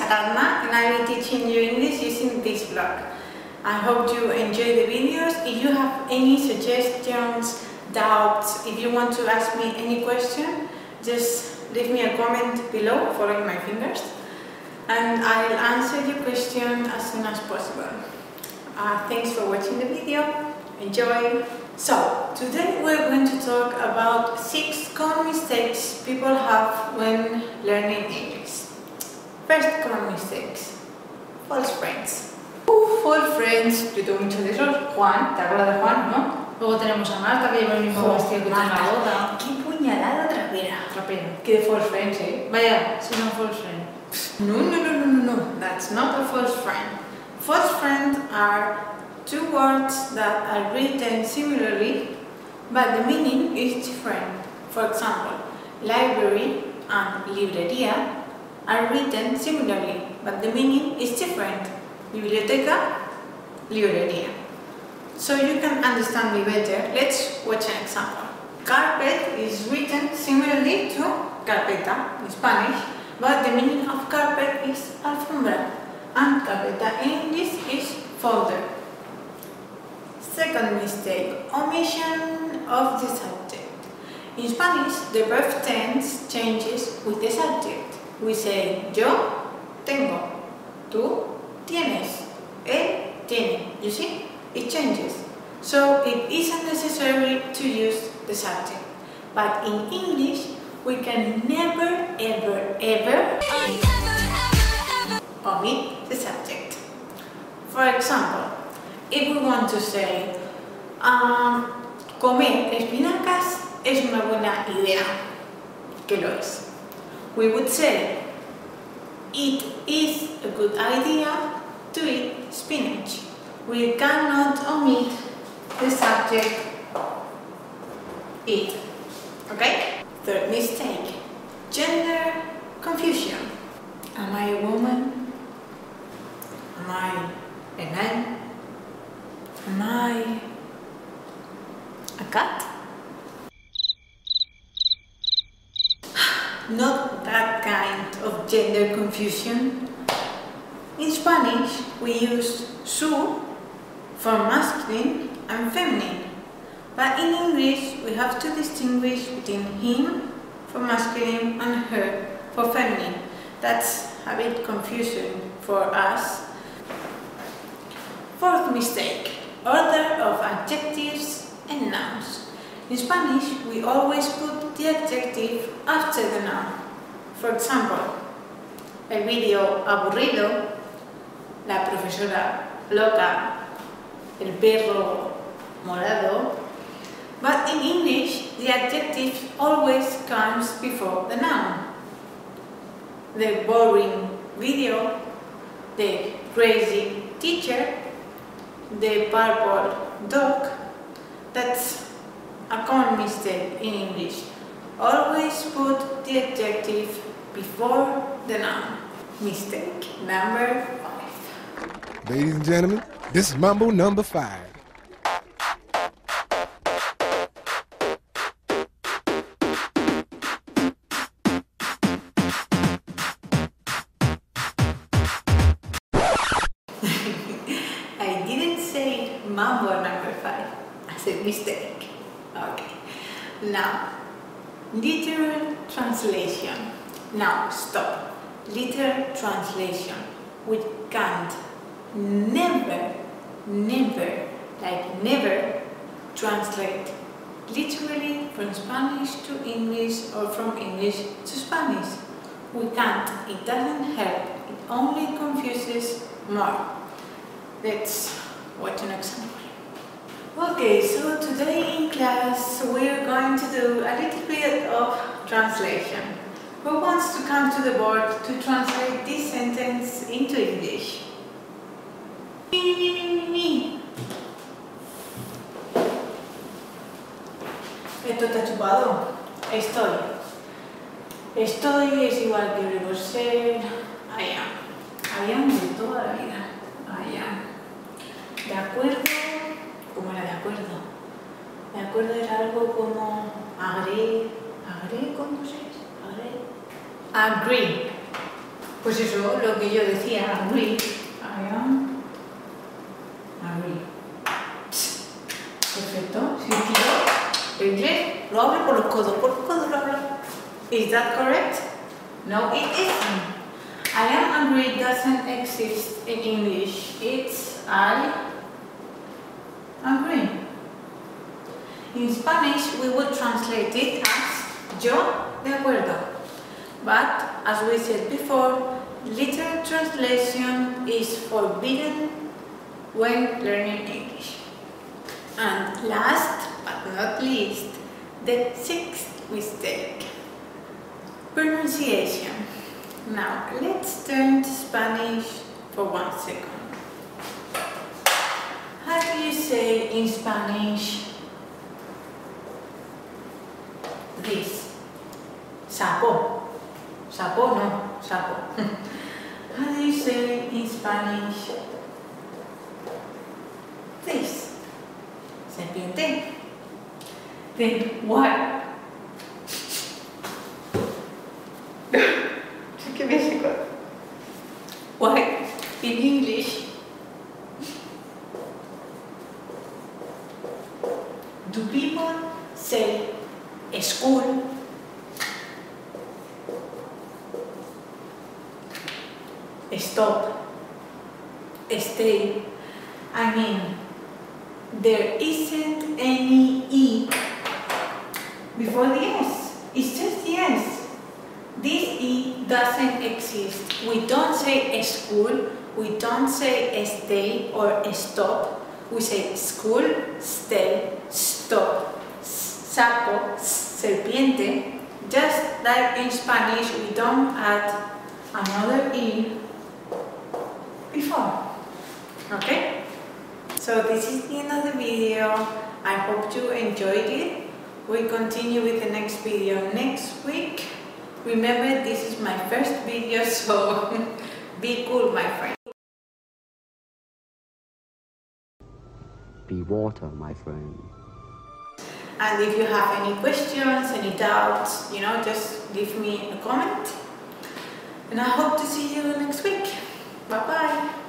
Aradna and I will be teaching you English using this blog. I hope you enjoy the videos. If you have any suggestions, doubts, if you want to ask me any question, just leave me a comment below following my fingers and I'll answer your question as soon as possible. Thanks for watching the video. Enjoy! So, today we're going to talk about 6 common mistakes people have when learning English. First common mistakes, false friends. False friends, yo tengo muchos de esos. Juan, ¿te acuerdas de Juan, no? Luego tenemos a Marta, que lleva el mismo vestido que tú en la boda. ¡Qué puñalada trapera! Qué de false friends, Vaya, si no false friend. No, that's not a false friend. False friends are 2 words that are written similarly, but the meaning is different. For example, library and librería are written similarly, but the meaning is different. Biblioteca, librería. So you can understand me better, let's watch an example. Carpet is written similarly to carpeta in Spanish, but the meaning of carpet is alfombra, and carpeta in English is folder. Second mistake, omission of the subject. In Spanish, the verb tense changes with the subject. We say yo tengo, tú tienes, él tiene. You see? It changes. So it isn't necessary to use the subject. But in English, we can never, ever omit the subject. For example, if we want to say comer espinacas es una buena idea, que lo es, we would say it is a good idea to eat spinach. We cannot omit the subject it. Okay? Third mistake, gender confusion. Am I a woman? Am I a man? Am I a cat? Not that kind of gender confusion. In Spanish, we use su for masculine and feminine. But in English, we have to distinguish between him for masculine and her for feminine. That's a bit confusing for us. Fourth mistake, order of adjectives and nouns. In Spanish, we always put the adjective after the noun. For example, el vídeo aburrido, la profesora loca, el perro morado. But in English, the adjective always comes before the noun. The boring video, the crazy teacher, the purple dog. That's a common mistake in English. Always put the adjective before the noun. Mistake number 5. Ladies and gentlemen, this is Mambo number 5. I didn't say Mambo number 5. I said mistake. Okay. Now, literal translation. Now, stop. Literal translation. We can't never, translate literally from Spanish to English or from English to Spanish. We can't. It doesn't help. It only confuses more. Let's watch an example. Okay, so today in class we're going to do a little bit of translation. Who wants to come to the board to translate this sentence into English? Me. Esto está chupado. Estoy es igual que debo ser. I am de toda la vida. I am. ¿De acuerdo? ¿Cómo era de acuerdo? De acuerdo era algo como agree, ¿cómo se dice? Agree. Pues eso, lo que yo decía, agree. I am. Agree. Perfecto. Si quiero, el inglés lo hablo por los codos lo hablo. Is that correct? No, it isn't. I am agree doesn't exist in English. It's I agree. In Spanish, we would translate it as yo de acuerdo. But, as we said before, literal translation is forbidden when learning English. And last but not least, the sixth mistake, pronunciation. Now, let's turn to Spanish for 1 second. How do you say in Spanish this? Sapo. Sapo, no, sapo. How do you say in Spanish this? Serpiente. Then what? What in English do people say school, stop, stay? I mean, there isn't any E before the S. It's just the S. This E doesn't exist. We don't say school, we don't say stay or stop. We say school, stay, stop, sapo, serpiente. Just like in Spanish, we don't add another E before. Okay? So this is the end of the video. I hope you enjoyed it. We continue with the next video next week. Remember, this is my first video, so be cool, my friend. Be water, my friend. And if you have any questions, any doubts, just leave me a comment. And I hope to see you next week. Bye-bye.